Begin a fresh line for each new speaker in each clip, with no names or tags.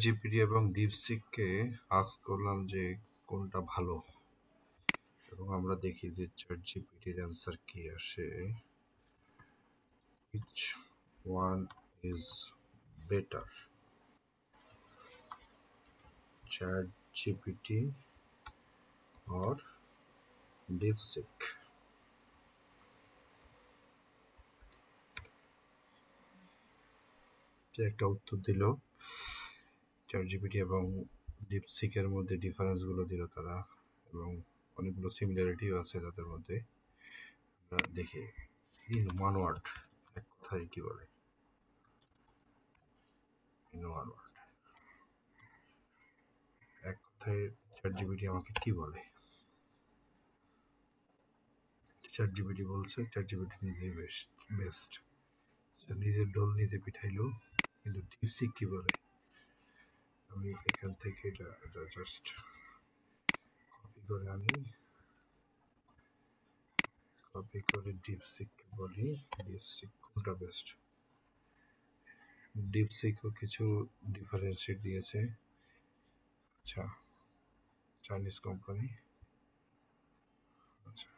GPT এবং ডিপসিককে ask করলাম যে কোনটা ভালো, এবং আমরা দেখি যে চ্যাট জিপিটির অ্যান্সার কি আসে। which one is better, chat GPT or DeepSeek? একটা উত্তর দিল, চ্যাট জিপিটি এবং ডিপসিকের মধ্যে ডিফারেন্সগুলো দিল তারা, এবং অনেকগুলো সিমিলারিটিও আছে তাদের মধ্যে। আমরা দেখি ইন ওয়ান ওয়ার্ড, এক কথায় কি বলে। ইন ওয়ান ওয়ার্ড, এক কথায় চ্যাট জিপিটি আমাকে কি বলে। চ্যাট জিপিটি বলছে চ্যাট জিপিটি নিজেই বেস্ট, নিজের ঢোল নিজে পিঠাইলো। কিন্তু ডিপসিক কি বলে, আমি এখান থেকে এটা জাস্ট কপি করে আনি, কপি করে ডিপসিককে বলি ডিপসিক কোনটা বেস্ট। ডিপসিকও কিছু ডিফারেন্সিয়েট দিয়েছে। আচ্ছা, চাইনিজ কোম্পানি। আচ্ছা,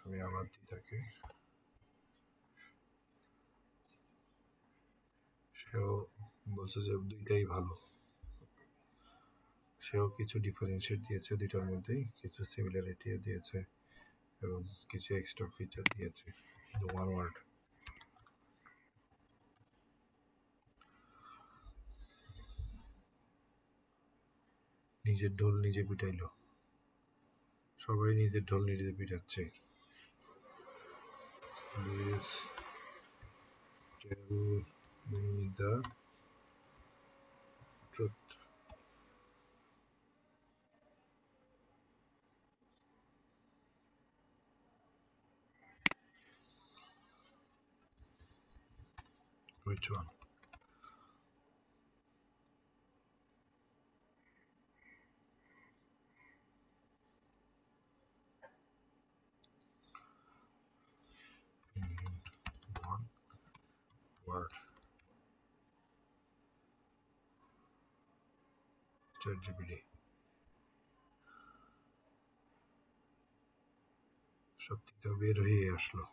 আমি আবার দিই তাকে। সেও বলছে যে দুইটাই ভালো, সেও কিছু ডিফারেন্সিয়েট দিয়েছে, দুইটার মধ্যেই কিছু সিমিলারিটিও দিয়েছে এবং কিছু এক্সট্রা ফিচার দিয়েছে। One word. নিজের ঢোল নিজে পিটাইলো, সবাই নিজের ঢোল নিজে পিটাচ্ছে। Please tell me the truth. Which one? One word. ChatGPT সত্যি তো বের হয়ে আসলো।